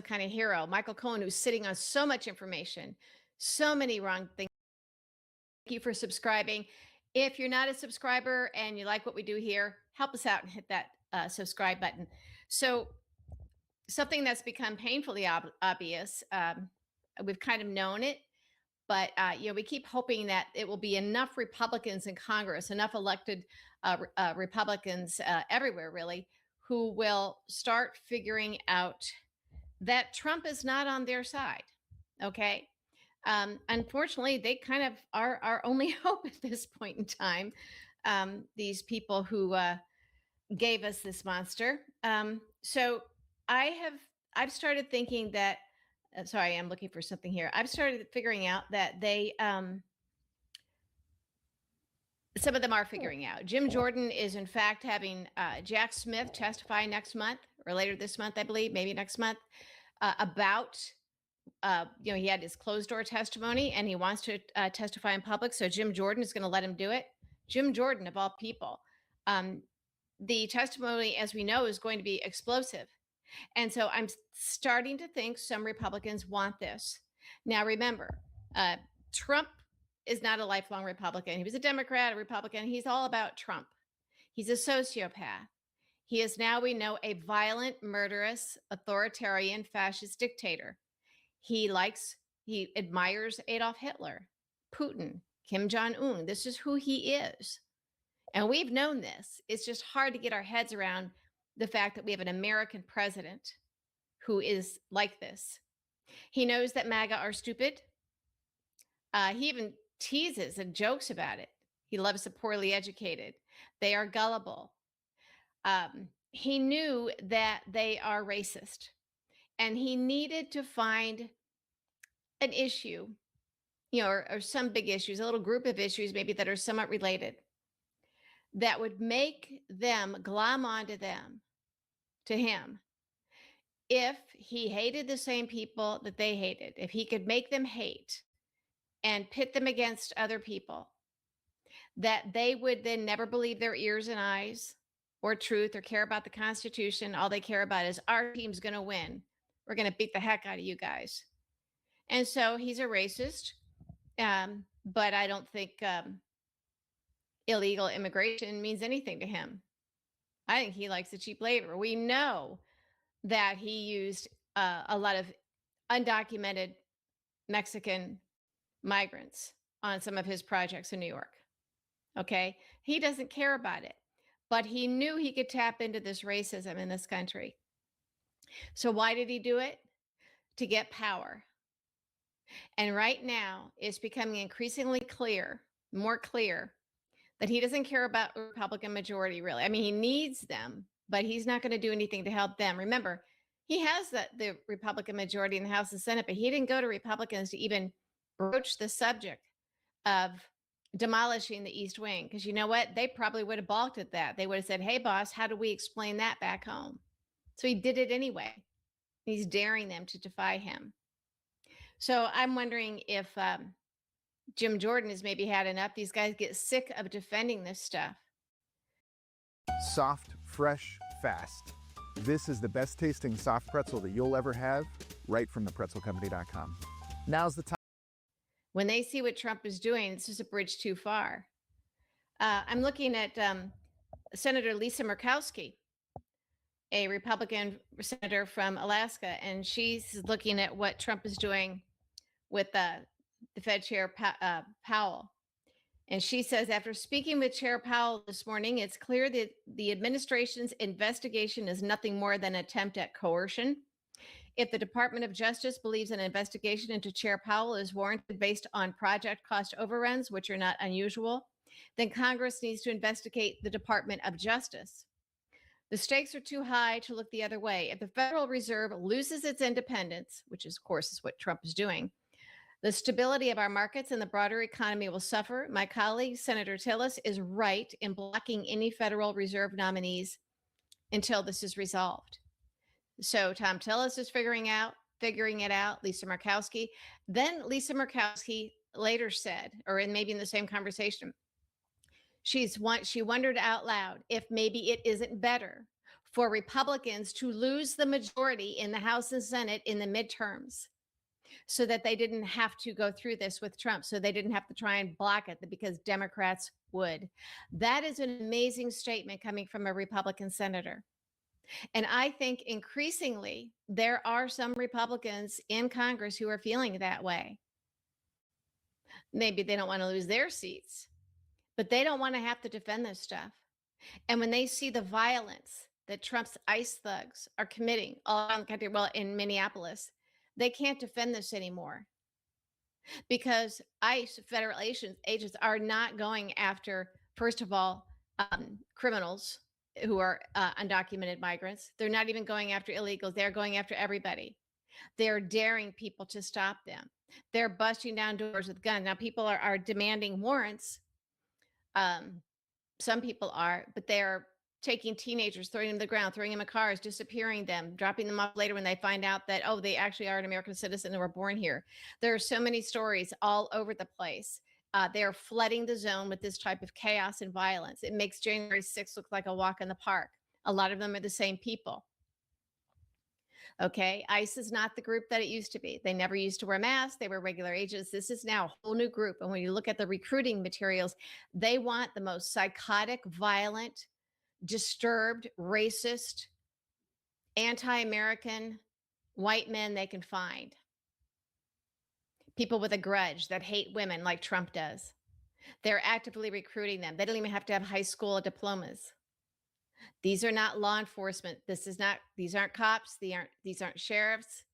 kind of hero. Michael Cohen, who's sitting on so much information, so many wrong things. Thank you for subscribing. If you're not a subscriber and you like what we do here, help us out and hit that subscribe button. So something that's become painfully obvious, we've kind of known it, but we keep hoping that it will be enough Republicans in Congress, enough elected Republicans everywhere, really, who will start figuring out that Trump is not on their side. Okay. Unfortunately, they kind of are our only hope at this point in time. These people who gave us this monster. So I've started thinking that. Sorry, I'm looking for something here. I've started figuring out that they. Some of them are figuring out. Jim Jordan is, in fact, having Jack Smith testify next month or later this month, I believe, maybe next month, about he had his closed door testimony and he wants to testify in public. So Jim Jordan is going to let him do it. Jim Jordan, of all people. The testimony, as we know, is going to be explosive. And so I'm starting to think some Republicans want this. Now, remember, Trump is not a lifelong Republican. He was a Democrat, a Republican. He's all about Trump. He's a sociopath. He is now, we know, a violent, murderous, authoritarian, fascist dictator. He admires Adolf Hitler, Putin, Kim Jong-un. This is who he is. And we've known this. It's just hard to get our heads around the fact that we have an American president who is like this. He knows that MAGA are stupid. He even teases and jokes about it. He loves the poorly educated. They are gullible. He knew that they are racist. And he needed to find an issue, or some big issues, a little group of issues maybe that are somewhat related, that would make them glom onto him. If he hated the same people that they hated, if he could make them hate and pit them against other people, that they would then never believe their ears and eyes or truth or care about the Constitution. All they care about is our team's going to win. We're going to beat the heck out of you guys. And so he's a racist, but I don't think illegal immigration means anything to him. I think he likes the cheap labor. We know that he used a lot of undocumented Mexican migrants on some of his projects in New York. Okay. He doesn't care about it, but he knew he could tap into this racism in this country. So why did he do it? To get power. And right now it's becoming increasingly more clear that he doesn't care about the Republican majority, really. I mean, he needs them, but he's not going to do anything to help them. Remember, he has the Republican majority in the House and Senate, but he didn't go to Republicans to even broach the subject of demolishing the East Wing. Because you know what? They probably would have balked at that. They would have said, hey, boss, how do we explain that back home? So he did it anyway. He's daring them to defy him. So I'm wondering if Jim Jordan has maybe had enough. These guys get sick of defending this stuff. Soft, fresh, fast. This is the best tasting soft pretzel that you'll ever have, right from thepretzelcompany.com. Now's the time. When they see what Trump is doing, it's just a bridge too far. I'm looking at Senator Lisa Murkowski, a Republican senator from Alaska, and she's looking at what Trump is doing with the Fed Chair Powell. And she says, after speaking with Chair Powell this morning, it's clear that the administration's investigation is nothing more than an attempt at coercion. If the Department of Justice believes an investigation into Chair Powell is warranted based on project cost overruns, which are not unusual, then Congress needs to investigate the Department of Justice. The stakes are too high to look the other way. If the Federal Reserve loses its independence, which is, of course, is what Trump is doing, the stability of our markets and the broader economy will suffer. My colleague, Senator Tillis, is right in blocking any Federal Reserve nominees until this is resolved. So Tom Tillis is figuring it out, Lisa Murkowski. Then Lisa Murkowski later said, or maybe in the same conversation, she wondered out loud if maybe it isn't better for Republicans to lose the majority in the House and Senate in the midterms so that they didn't have to go through this with Trump, so they didn't have to try and block it because Democrats would. That is an amazing statement coming from a Republican senator. And I think increasingly there are some Republicans in Congress who are feeling that way. Maybe they don't want to lose their seats, but they don't want to have to defend this stuff. And when they see the violence that Trump's ICE thugs are committing all around the country, well, in Minneapolis, they can't defend this anymore because ICE federal agents are not going after, first of all, criminals who are undocumented migrants. They're not even going after illegals. They're going after everybody. They're daring people to stop them. They're busting down doors with guns. Now, people are demanding warrants. Some people are, but they're taking teenagers, throwing them to the ground, throwing them in cars, disappearing them, dropping them off later when they find out that, oh, they actually are an American citizen and were born here. There are so many stories all over the place. They're flooding the zone with this type of chaos and violence. It makes January 6th look like a walk in the park. A lot of them are the same people. Okay. ICE is not the group that it used to be. They never used to wear masks. They were regular agents. This is now a whole new group. And when you look at the recruiting materials, they want the most psychotic, violent, disturbed, racist, anti-American white men they can find. People with a grudge that hate women like Trump does. They're actively recruiting them. They don't even have to have high school diplomas. These are not law enforcement. These aren't cops. These aren't sheriffs.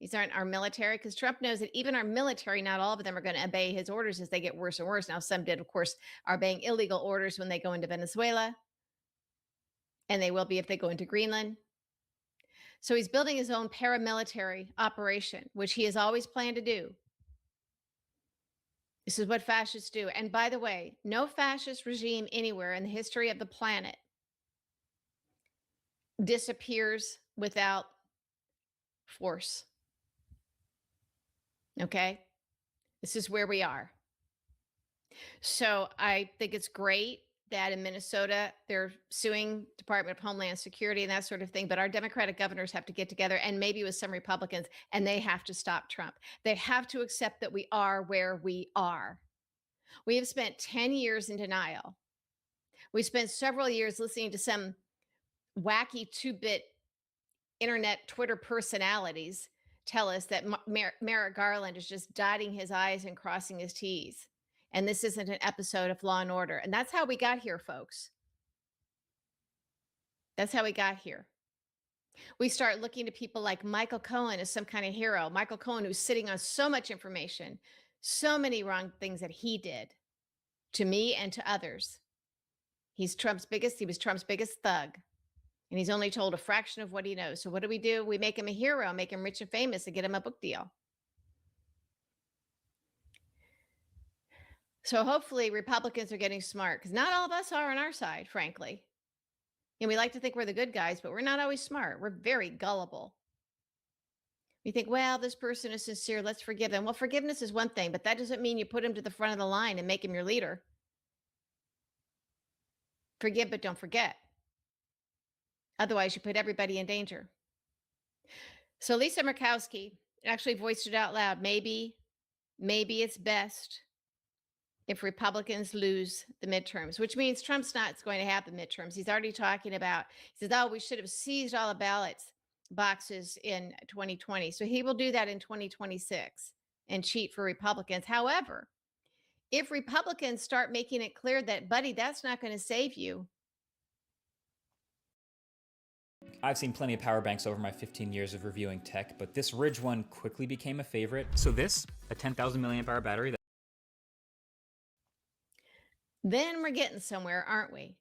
These aren't our military, because Trump knows that even our military, not all of them are going to obey his orders as they get worse and worse. Now, some did, of course, are obeying illegal orders when they go into Venezuela, and they will be if they go into Greenland. So he's building his own paramilitary operation, which he has always planned to do. This is what fascists do. And by the way, no fascist regime anywhere in the history of the planet disappears without force. Okay? This is where we are. So I think it's great that in Minnesota, they're suing Department of Homeland Security and that sort of thing. But our Democratic governors have to get together, and maybe with some Republicans, and they have to stop Trump. They have to accept that we are where we are. We have spent 10 years in denial. We spent several years listening to some wacky 2-bit internet Twitter personalities tell us that Merrick Garland is just dotting his I's and crossing his T's. And this isn't an episode of Law and Order. And that's how we got here, folks. That's how we got here. We start looking to people like Michael Cohen as some kind of hero. Michael Cohen, who's sitting on so much information, so many wrong things that he did to me and to others. He was Trump's biggest thug. And he's only told a fraction of what he knows. So what do? We make him a hero, make him rich and famous, and get him a book deal. So hopefully Republicans are getting smart, because not all of us are on our side, frankly. And we like to think we're the good guys, but we're not always smart. We're very gullible. We think, well, this person is sincere, let's forgive them. Well, forgiveness is one thing, but that doesn't mean you put him to the front of the line and make him your leader. Forgive, but don't forget. Otherwise, you put everybody in danger. So Lisa Murkowski actually voiced it out loud. Maybe it's best if Republicans lose the midterms, which means Trump's not going to have the midterms. He's already talking about, he says, oh, we should have seized all the ballots boxes in 2020. So he will do that in 2026 and cheat for Republicans. However, if Republicans start making it clear that, buddy, that's not going to save you. I've seen plenty of power banks over my 15 years of reviewing tech, but this Ridge one quickly became a favorite. So this, a 10,000 milliamp hour battery. Then we're getting somewhere, aren't we?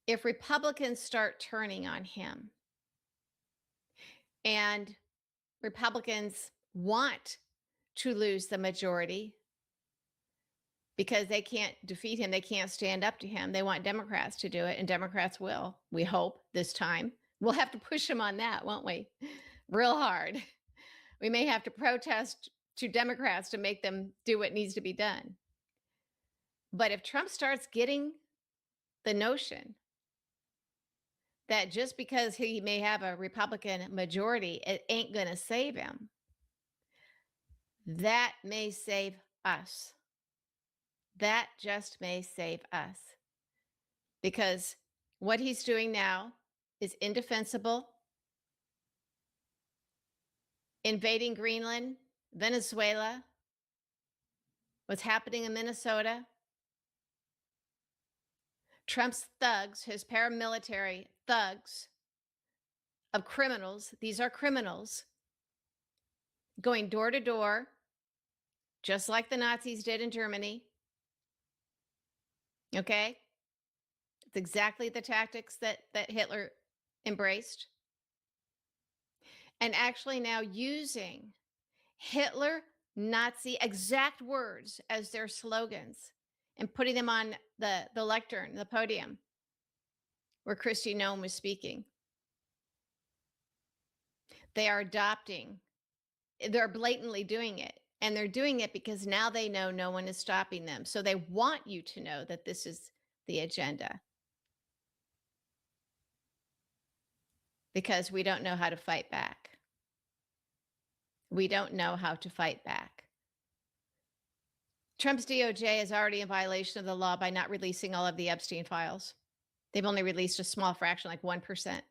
If Republicans start turning on him, and Republicans want to lose the majority because they can't defeat him, they can't stand up to him. They want Democrats to do it, and Democrats will, we hope, this time. We'll have to push them on that, won't we? Real hard. We may have to protest to Democrats to make them do what needs to be done. But if Trump starts getting the notion that just because he may have a Republican majority, it ain't going to save him. That may save us. That just may save us. Because what he's doing now is indefensible. Invading Greenland, Venezuela, what's happening in Minnesota. Trump's thugs, his paramilitary thugs of criminals, these are criminals, going door to door, just like the Nazis did in Germany. Okay? It's exactly the tactics that Hitler embraced. And actually now using Hitler, Nazi exact words as their slogans and putting them on the lectern, the podium where Kristi Noem was speaking. They are adopting, they're blatantly doing it. And they're doing it because now they know no one is stopping them. So they want you to know that this is the agenda. Because we don't know how to fight back. We don't know how to fight back. Trump's DOJ is already in violation of the law by not releasing all of the Epstein files. They've only released a small fraction, like 1%.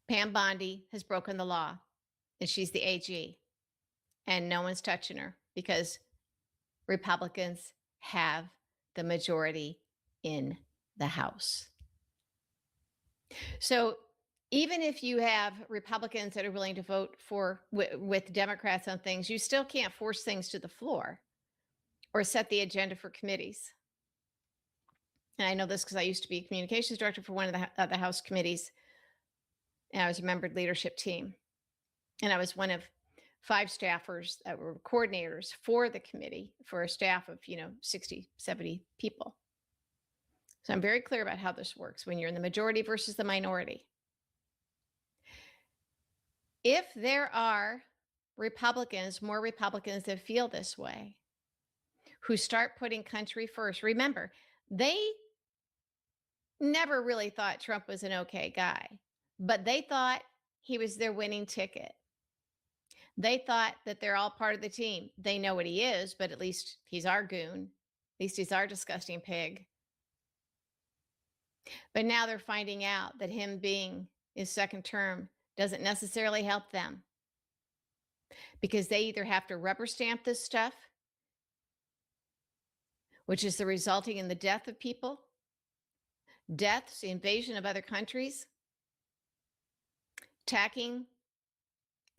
Pam Bondi has broken the law, and she's the AG, and no one's touching her because Republicans have the majority in the House. So even if you have Republicans that are willing to vote with Democrats on things, you still can't force things to the floor or set the agenda for committees. And I know this because I used to be communications director for one of the House committees, and I was a member of the leadership team. And I was one of 5 staffers that were coordinators for the committee for a staff of, 60, 70 people. So I'm very clear about how this works when you're in the majority versus the minority. If there are Republicans, more Republicans that feel this way, who start putting country first, remember, they never really thought Trump was an okay guy, but they thought he was their winning ticket. They thought that they're all part of the team. They know what he is, but at least he's our goon. At least he's our disgusting pig. But now they're finding out that him being his second term doesn't necessarily help them, because they either have to rubber stamp this stuff, which is the resulting in the death of people, deaths, the invasion of other countries, attacking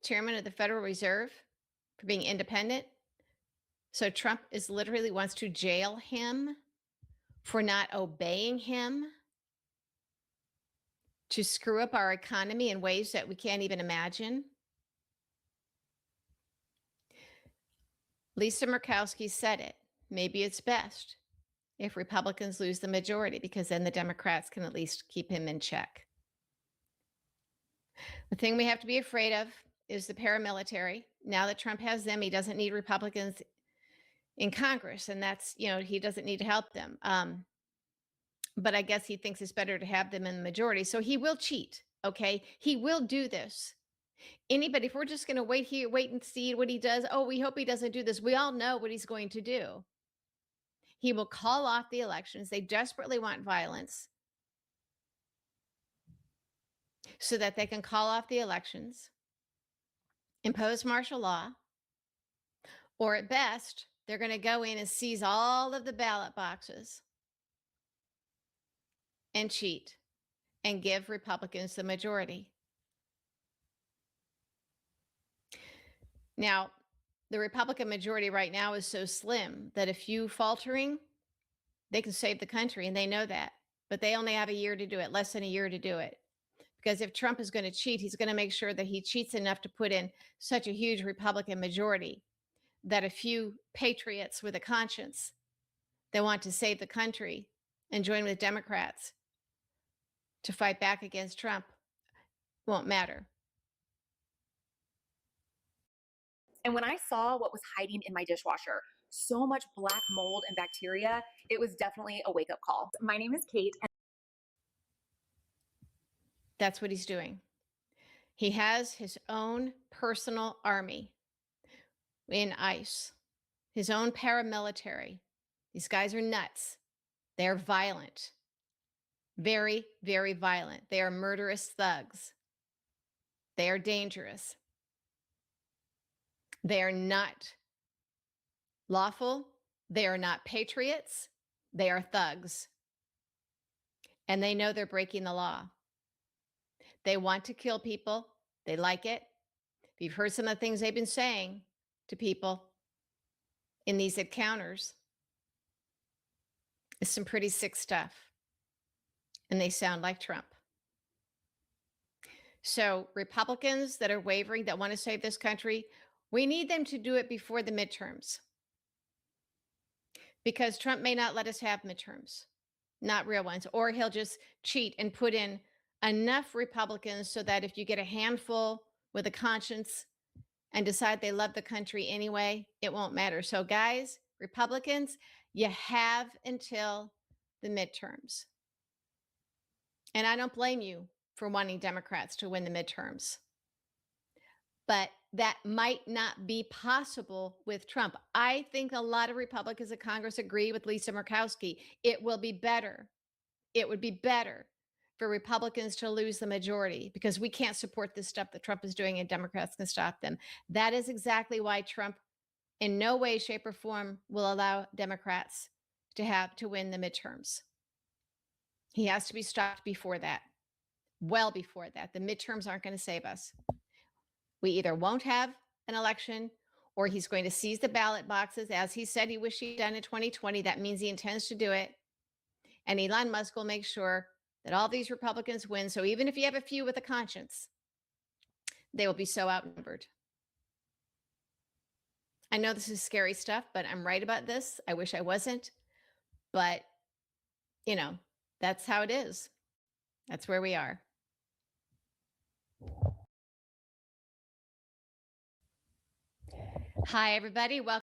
chairman of the Federal Reserve for being independent. So Trump is literally wants to jail him for not obeying him, to screw up our economy in ways that we can't even imagine. Lisa Murkowski said it. Maybe it's best if Republicans lose the majority, because then the Democrats can at least keep him in check. The thing we have to be afraid of is the paramilitary. Now that Trump has them, he doesn't need Republicans in Congress, and that's, he doesn't need to help them. But I guess he thinks it's better to have them in the majority. So he will cheat, okay? He will do this. Anybody, if we're just going to wait and see what he does, oh, we hope he doesn't do this. We all know what he's going to do. He will call off the elections. They desperately want violence so that they can call off the elections, impose martial law, or at best, they're going to go in and seize all of the ballot boxes and cheat and give Republicans the majority. Now, the Republican majority right now is so slim that a few faltering, they can save the country, and they know that. But they only have a year to do it, less than a year to do it. Because if Trump is going to cheat, he's going to make sure that he cheats enough to put in such a huge Republican majority that a few patriots with a conscience that want to save the country and join with Democrats to fight back against Trump won't matter. And when I saw what was hiding in my dishwasher, so much black mold and bacteria, it was definitely a wake-up call. My name is Kate. That's what he's doing. He has his own personal army in ICE, his own paramilitary. These guys are nuts. They're violent. Very, very violent. They are murderous thugs. They are dangerous. They are not lawful. They are not patriots. They are thugs. And they know they're breaking the law. They want to kill people. They like it. If you've heard some of the things they've been saying to people in these encounters, it's some pretty sick stuff. And they sound like Trump. So Republicans that are wavering, that want to save this country, we need them to do it before the midterms. Because Trump may not let us have midterms, not real ones, or he'll just cheat and put in enough Republicans so that if you get a handful with a conscience and decide they love the country anyway, it won't matter. So guys, Republicans, you have until the midterms. And I don't blame you for wanting Democrats to win the midterms. But that might not be possible with Trump. I think a lot of Republicans in Congress agree with Lisa Murkowski. It will be better. It would be better for Republicans to lose the majority because we can't support this stuff that Trump is doing and Democrats can stop them. That is exactly why Trump in no way, shape, or form will allow Democrats to win the midterms. He has to be stopped before that, well before that. The midterms aren't going to save us. We either won't have an election or he's going to seize the ballot boxes, as he said he wished he'd done in 2020. That means he intends to do it. And Elon Musk will make sure that all these Republicans win. So even if you have a few with a conscience, they will be so outnumbered. I know this is scary stuff, but I'm right about this. I wish I wasn't. But, you know, that's how it is. That's where we are. Hi, everybody. Welcome.